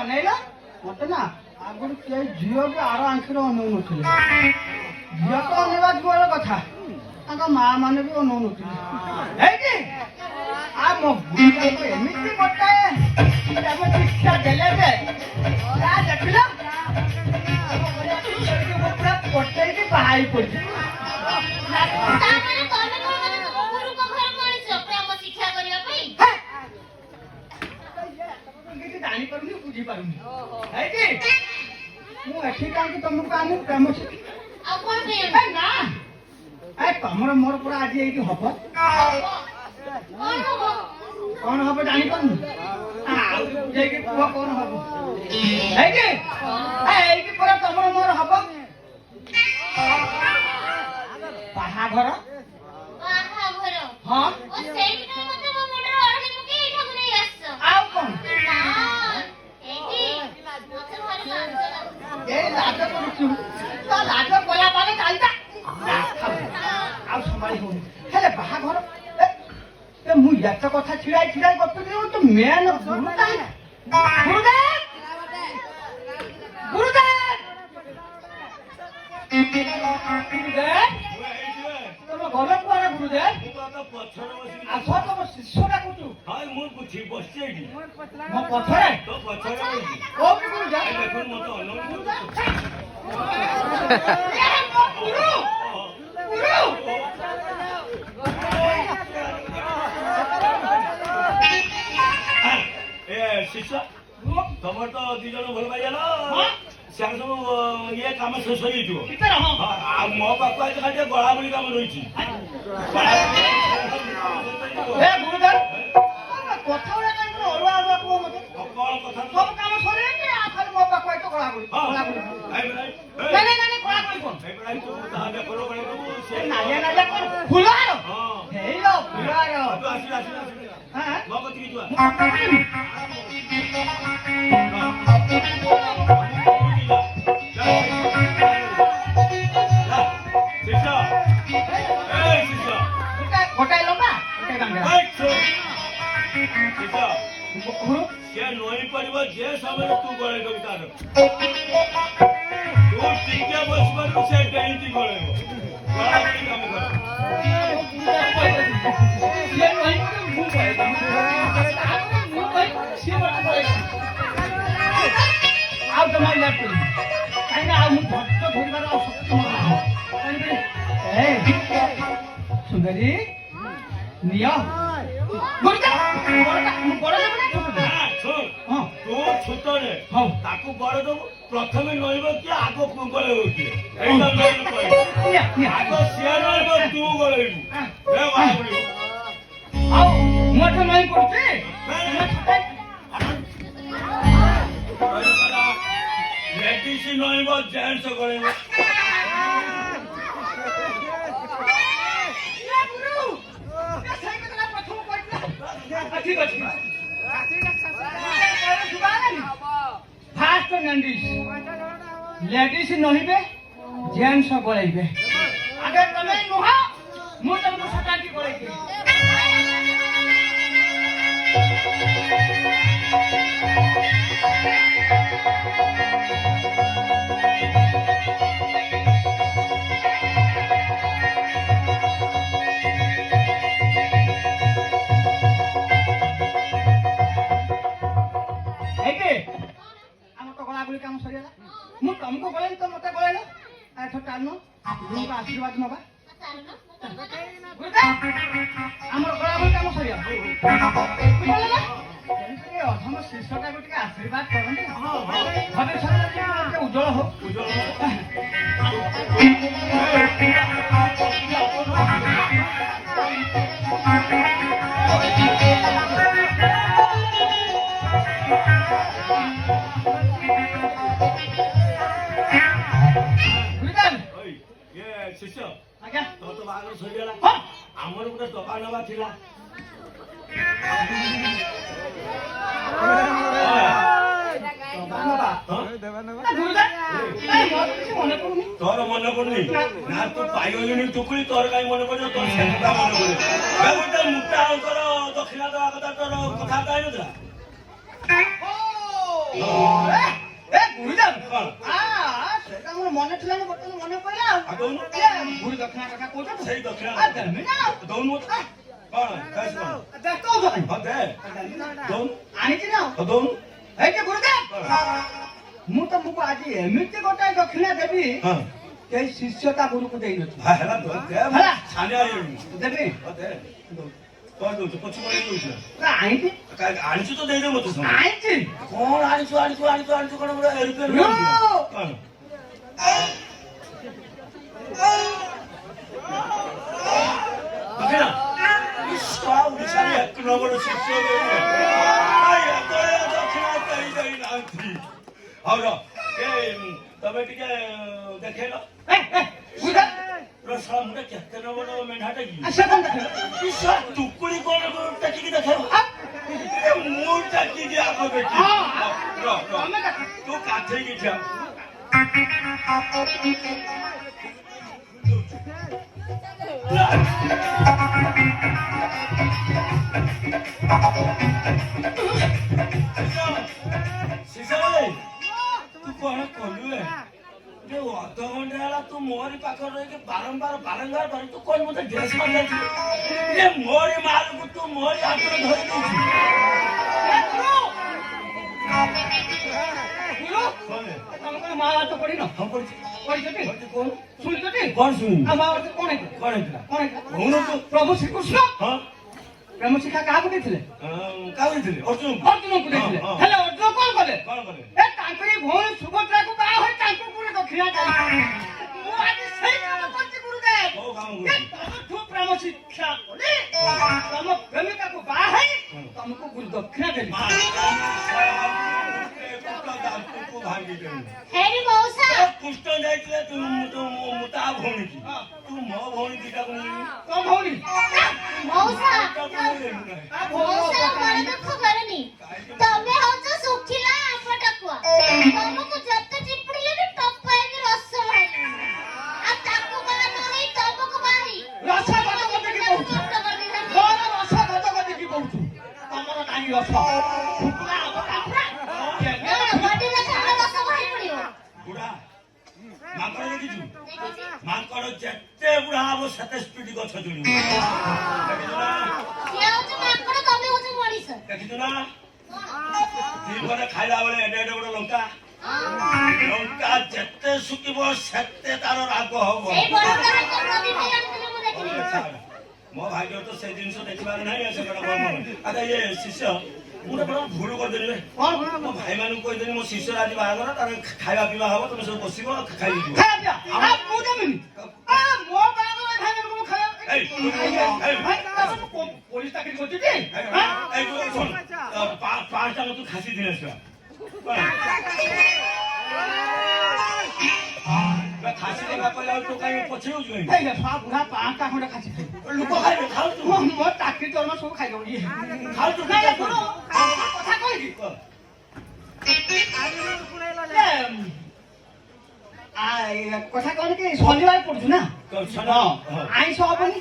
ଅନେଇଲ ମତେ ନା ଆଗରୁ କେହି ଝିଅ ବି ଆର ଆଙ୍ଖିରେ ଅନଉନଥିଲେ ଝିଅ ତ ଅନେଇବା ଦୂରର କଥା ତାଙ୍କ ମା ମାନେ ବି ଅନଉନଥିଲେ ହେଇକି ଆ ମୋ ବୁଢ଼ୀଟାକୁ ଏମିତି ଗୋଟାଏ ଶିକ୍ଷା ଦେଲେ ଯେ ଦେଖିଲ ପୁରା ପଟେଇକି ବାହା ହେଇ ପଡିଛି ଜାଣିପାରୁନି ବୁଝିପାରୁନି ମୁଁ ଏଠି କାହିଁକି ତମକୁ ଆଣି ପ୍ରେମ ନା ତମର ମୋର ପୁରା ଆଜି ଏଇଠି ହବ କଣ ହବ ଜାଣିପାରୁନି ଆଉ ବୁଝେଇକି କୁହ କଣ ହବ ଏଇଠି ପୁରା ତମର ମୋର ହବ ବାହାଘର ହଁ ଆଉ କଣ ଲାଜ କରୁଛୁ ଲାଜ କଲା ମାନେ ଚାଲିଟା ଆଉ ସମ୍ଭାଳି ହଉନି ହେଲେ ବାହାଘର ମୁଁ ଏତେ କଥା ଛିଡାଇ କରୁଥିଲି ତୁ ମେନ୍ ତମ ଘର କୁଆଡେ ଗୁରୁଦେବ ଆସ ତମ ଶିଷ୍ୟ ଡାକୁଛୁ ମୋ ପଛରେ କୋଉଠି ଗୁରୁଦେବ ଶିଷ୍ୟ ତମର ତ ଦି ଜଣ ଭଲ ପାଇଗଲ ସିଆଡେ ସବୁ ଇଏ କାମ ଶେଷ ହେଇଯିବ ଆଉ ମୋ ପାଖକୁ ଆଜି ଖାଲି ଟିକେ ଗଳାଗୁଳି କାମ ରହିଛି ସେ ନଈ ପାରିବ ଯେ ସମୟରେ ତୁ ଗଳେଇ ଦବୁ ତାର ତୁ ଟିକେ ବସିପାରିବୁ ସେ ଡେଇଁକି ଗଳେଇବ ଗଳାଗଳି କାମ କର ଆଉ ଜମା ଲେଟ୍ କରିବି କାହିଁକି ଆଉ ମୁଁ ଧୈର୍ଯ୍ୟ ଧରିବାର ଆଉ ସୁନ୍ଦରୀ ନିଅ ତୁ ଛୋଟରେ ତାକୁ ବଡ ଦବୁ ପ୍ରଥମେ ନଈବ କି ଆଗ ଗଳେଇବ କିଏ ଆଗ ସିଏ ନଈବ ତୁ ଗଳେଇବୁ ଆଉ ମୁଁ ଏଠି ନଈ ପଡୁଛି ଲେଡିସ୍ ନଈବ ଜେଣ୍ଟସ୍ ଗଳେଇବ ঠিক আছে ফার্স্ট লেডিস নহিবে জেন্টস গলাইবে আগে তুমি নুহ মু তোমাকে সটাকি গলাইছি কাম সরিলা মু তমকু গলাইলি তো মতে গলাইল এত টানো তোমাকে আশীর্বাদ নবা আমার গলাগুলি কাম সরিয়া অধম শিষ্যটাকে টিকে আশীর্বাদ করতে ভবিষ্যতে উজ্জ্বল হোক ଶିଷ୍ୟ ତୋ ତ ବାହାଘର ସରିଗଲା ଆମର ଗୋଟେ ଦବା ନବା ଥିଲା ତୋର ମନେ ପଡୁନି ନା ତୁ ପାଇଗଲିଣି ଟୁକୁଳି ତୋର କାହିଁ ମନେ ପଡିବ ତୋର ସେଟା ମନେ ପଡିବ ଗୋଟେ ମୋଟା ଅଙ୍କର ଦକ୍ଷିଣା ଦବା କଥା ତୋର କଥାବାର୍ତ୍ତା ହେଇନଥିଲା ଓହୋ। ଗୁରୁଦେବ କଣ ସେଟା ମୋର ମନେ ଥିଲା ନା ବର୍ତ୍ତମାନ ମନେ ପଇଲା ଆଉ ଦଉନୁ ଗୁରୁ ଦକ୍ଷିଣା କଥା କହୁଛ ସେଇ ଦକ୍ଷିଣା ଦେମି ନା ଦଉନୁ ମତେ କଣ କାଶ କଣ ବ୍ୟସ୍ତ ହଉଛ କାଇଁ? ହଁ ଦେ ଦଉନୁ ଆଣିଛି ନା ଦଉନୁ ଏଇ ଯେ ଗୁରୁଦେବ ମୁଁ ତମକୁ ଆଜି ଏମିତି ଗୋଟାଏ ଦକ୍ଷିଣା ଦେବି ହଁ କେହି ଶିଷ୍ୟ ତା ଗୁରୁକୁ ଦେଇନଥିବ ହେଲା ଦେ ହେଲା। ଛାନିଆ ହେଇଗଲୁ ଦେବି ହଁ ଦେ କଣ ଦଉଛୁ ପଛ ପଳେଇ ଦଉଛୁ ଆଣିଛି ଆଣିଛୁ ତ ଦେଇଦେ ମତେ ସବୁ ଆଣିଛି କଣ ଆଣିଛୁ ଆଣିଛୁ ଆଣିଛୁ ଆଣିଛୁ କଣ ଗୋଟେ ଏରୋପ୍ଲେନ yo! କଣ ଦକ୍ଷିଣା ଓଡ଼ିଶାରେ ଏକ ନମ୍ବର ଶିଷ୍ୟ ଦକ୍ଷିଣା ଦେଇ ଦେଇନାହାନ୍ତି ହଉ ର ତମେ ଟିକେ ଦେଖେଇଲ ରସା ମୁଣ୍ଡେ କେତେ ନମ୍ବର ମେଣ୍ଢାଟା କି ଟୁକୁଳି କଣ ଟେକିକି ଦେଖେଇବ ମୁଁ ଟେକିକି ଆଗ ଦେଖି ତୁ କାଠେଇକି ଠିଆ ତୁ କଣ କଲୁ ଅଧଘଣ୍ଟା ହେଲା ତୁ ମୋରି ପାଖରେ ରହିକି ବାରମ୍ବାର ବାରମ୍ବାର ଧରି ତୁ କଣ ମତେ ଡ୍ରେସ ମାରିଛୁ ମୋରି ମାଲକୁ ତୁ ମୋରି ହାତରେ ଧରି ଦେଇଛୁ ମା ତ ପଡିନ ହଁ ପଡିଛି କଣ ଶୁଣିଛ କଣ ଶୁଣିବି କଣ ହେଇଥିଲା କଣ ହେଇଥିଲା କଣ ହେଇଥିଲା କହୁନ ତୁ ପ୍ରଭୁ ଶ୍ରୀକୃଷ୍ଣ ହଁ ପ୍ରେମ ଶିକ୍ଷା କାହାକୁ ଦେଇଥିଲେ କାହା ଦେଇଥିଲେ ଅର୍ଜୁନକୁ ଅର୍ଜୁନକୁ ଦେଇଥିଲେ ହଁ, ହଁ। ହେଲେ ଅର୍ଜୁନ କଣ କଲେ କଣ କଲେ ତାଙ୍କରି ଭଉଣୀ ସୁଭଦ୍ରାକୁ ବାହା ହୋଇ ତାଙ୍କୁ ପୁଣି ଦକ୍ଷିଣା ଦେଲେ ମୁଁ ଆଜି ସେଇ କାମ କରିଛି ଗୁରୁଦେବ କୋଉ କାମ ଏ କରୁଛୁ ତମଠୁ ପ୍ରେମ ଶିକ୍ଷା କଲି ତମ ପ୍ରେମିକାକୁ ବାହା ହେଇ ତମକୁ ଗୁରୁ ଦକ୍ଷିଣା ଦେଲି ଭାଙ୍ଗିଦେଲି ହେରି ମଉସା କୁଷ୍ଠ ଯାଇଥିଲେ ତୁ ତା ଭଉଣୀ କି ତୁ ମୋ ଭଉଣୀ ଦିଟାକୁ ନେଇନି ତମ ଭଉଣୀ ମଉସା ଆ ଭଉଣୀ ମଉସା ମନ ଦୁଃଖ କରନି ତମେ ହଉଛ ଶୁଖିଲା ଆମ୍ବ ଟାକୁଆ ତମକୁ ଯେତେ ଚିପୁଡ଼ିଲେ ବି ଟପାଇକି ରସ ବାହାରିବ ଆଉ ତାକୁ ବାହା ନ ହେଇ ତମକୁ ବାହି ରସ ଗଦ ଗଦ କି କହୁଛୁ ମୋର ରସ ଗଦ ଗଦ କି କହୁଛୁ ତମର ନାହିଁ ରସ ଶୁଖିଲା ହବ କାକୁରା ବଡିରେ ଥଣ୍ଡା ରସ ବାହାରି ପଡିବ ବୁଢା ମାଙ୍କଡ ଦେଖିଛୁ ମାଙ୍କଡ ଯେତେ ବୁଢା ହବ ସେତେ ସ୍ପିଡ ଗଛ ଚଳିବ ଦେଖିଛୁ ନା ସିଏ ହଉଛି ମାଙ୍କଡ ତମେ ହଉଛ ମଣିଷ ଦେଖିଛୁ ନା ଦିନରେ ଖାଇଲା ବେଳେ ଏଡେ ଏଡେ ବଡ ଲଙ୍କା ଲଙ୍କା ଯେତେ ଶୁଖିବ ସେତେ ତାର ରାଗ ହବ ସେଇ ବଡ ବଡ ନଦୀ ଭାଇ ଆଣିଥିଲେ ମୁଁ ଦେଖିଲି ମୋ ଭାଗ୍ୟ ତ ସେ ଜିନିଷ ଦେଖିବାର ନାହିଁ ସେ ବଡ ଆଚ୍ଛା ଇଏ ଶିଷ୍ୟ ମୁଁ ତ ବଡ ଭୁଲ କରିଦେଲି କଣ ମୋ ଭାଇମାନଙ୍କୁ କହିଦେଲି ମୋ ଶିଷ୍ୟର ଆଜି ବାହାଘର ତାର ଖାଇବା ପିଇବା ହବ ତମେ ସବୁ ବସିବ ଖାଇକି ଯିବ ଖାଇବା ମୁଁ ଦେବିନି ମୋ ବାହାଘର ଖାଇବାକୁ ମୁଁ ପୋଲିସ ଚାକିରି କରୁଛି କି ପାଞ୍ଚଟା ମତେ ଖାସି ଦିନ ଆସିବା ଖାସି ଦେବା କହିଲା ତୁ କାହିଁ ପଛେ ହଉଛୁ ବୁଢା ପାଞ୍ଚଟା ଖଣ୍ଡେ ଖାସି ଲୋକ ଖାଇବେ ଖାଉଛୁ ମୋ ଚାକିରି ଦରମା ସବୁ ଖାଇଦବ ଇଏ ଖାଉଛୁ କଥା କହିକି କଥା କଣ କି ଶନିବାର ପଡୁଛୁ ନା ଆଇଁଷ ହବନି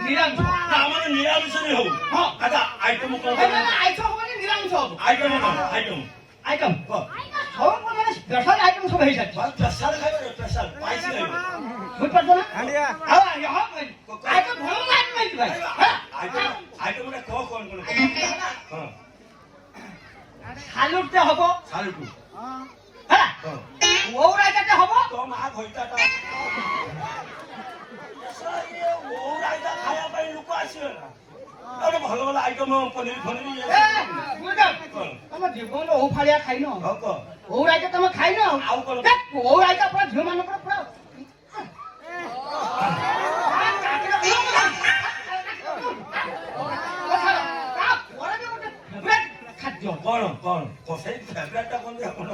ନିରାମିଷ ଆମର ନିରାମିଷରେ ହଉ ହଁ ଆଚ୍ଛା ଆଇଟମ କଣ ଆଇଁଷ ହବନି ନିରାମିଷ ହବ ଆଇଟମ ଆଇଟମ ଆଇଟମ ସବୁ ମାନେ ସ୍ପେଶାଲ ଆଇଟମ ସବୁ ହେଇସାରିଛି ସ୍ପେଶାଲ ଖାଇବେ ସ୍ପେଶାଲ ପାଇସି ଖାଇବେ ବୁଝିପାରୁଛ ନା ଆଉ ଆଇଟମ ଭଲ ଆଇଟମ ହେଇଛି ଭାଇ ଆଇଟମ ଟା କଣ କଣ ହଁ ସାଲୁଟେ ହବ ସାଲୁଟୁ ହେଲା ଓଉ ରାଇତାଟେ ହବ ତ ମା ଘଇତାଟା ଓଉ ରାଇତା ଖାଇବା ପାଇଁ ଲୋକ ଆସିବେ ନା ଆଉ ଭଲ ଭଲ ଆଇଟମ ପନିର ଫନିର ତମ ଜୀବନରେ ଓଉ ଫାଳିଆ ଖାଇନ ହଉ କହ ଓଉ ରାଇତା ତମେ ଖାଇନ ଆଉ କଣ ଓଉ ରାଇତା ପୁରା ଝିଅ ମାନଙ୍କର ପୁରା ଖାଦ୍ୟ କଣ କଣ ସେଇ ଫେଭରେଟଟା କଣ ଆପଣ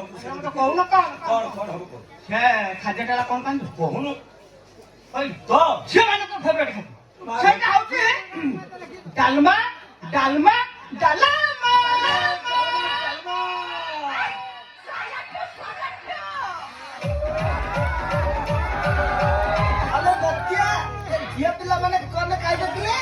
କହୁନ କଣ କଣ କଣ ହବ କହ ସେ ଖାଦ୍ୟଟା ହେଲା କଣ କାନ୍ଦୁ କହୁନୁ ତ ଝିଅ ମାନଙ୍କର ଫେଭରେଟ ଖାଦ୍ୟ ସେଇଟା ହଉଛି ଡାଲମା ଡାଲମା ଡାଲମା ଆଲୋ ବତିଆ ଝିଅ ପିଲାମାନେ କଣ ଖାଇଦେଇଥିଲେ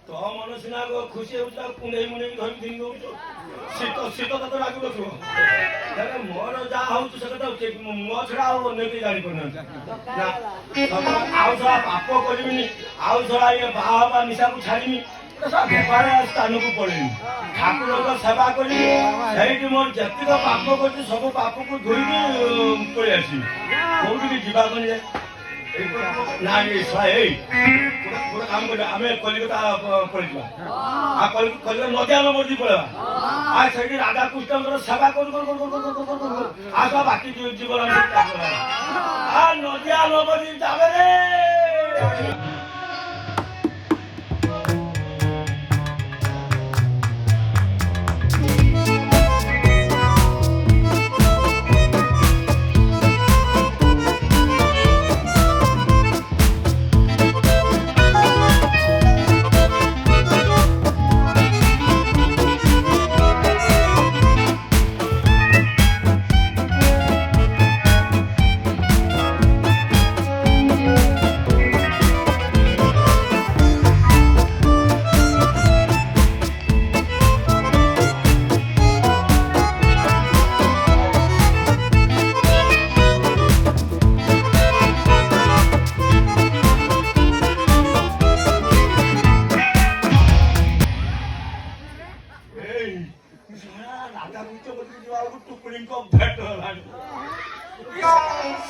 ତୋ ମନ ସିନା ଖୁସି ହେଉଛି ଆଉ କୁଣ୍ଡେଇ ମୁଣ୍ଡେଇ ଧରି ଫିଙ୍ଗି ଦଉଛୁ ଶୀତ ତତେ ଲାଗିବ ତୁ ମୋର ଯାହା ହଉଛି ସେ କଥା ମୋ ଛଡା ଆଉ ଅନ୍ୟ କେହି ଜାଣିପାରୁନାହାନ୍ତି ନା ଆଉ ଛଡା ପାପ କରିବିନି ଆଉ ଛଡା ଇଏ ବାହା ହବା ନିଶାକୁ ଛାଡ଼ିନି ବେପାର ସ୍ଥାନକୁ ପଳେଇବି ଠାକୁରଙ୍କ ସେବା କରିବି ସେଇଠି ମୋର ଯେତିକ ପାପ କରୁଛି ସବୁ ପାପକୁ ଧୋଇକି ପଳେଇ ଆସିବି କୋଉଠିକି ଯିବାକୁ ଯେ ନା ଗୋଟେ କାମ କରିବା ଆମେ କଲିକତା ପଳେଇଯିବା ଆଉ କଲିକତା ନଦିଆ ନବଦୀ ପଳେଇବା ଆଉ ସେଇଠି ରାଧାକୃଷ୍ଣଙ୍କର ସେବା କରୁ ଆଉ ବାକି ଜୀବନ ନଦିଆ ନବଦୀ ଯାବେ ରେ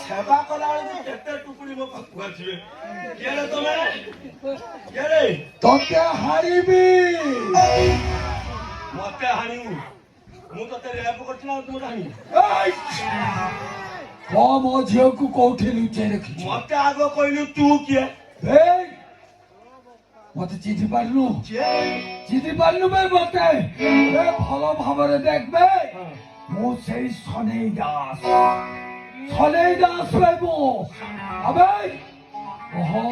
ସେବା କଲା ବେଳକୁ କେତେ ଟୁକୁଡି ମୋ ପାଖକୁ ଆସିବେ କିଏ ତମେ କିଏ ତତେ ହାରିବି ମତେ ହାଣିବୁ ମୁଁ ତତେ ରେପ କରିଛି ନା ତୁ ହାଣିବୁ କମ ଝିଅକୁ କୋଉଠି ଲୁଚେଇ ରଖିଛୁ ମତେ ଆଗ କହିଲୁ ତୁ କିଏ ମତେ ଚିହ୍ନି ପାରିଲୁ ବେ ମତେ ଭଲ ଭାବରେ ଦେଖବେ ମୁଁ ସେଇ ସନେଇ ଦାସ ବେ ମୁଁ ଆବେ ଓହୋ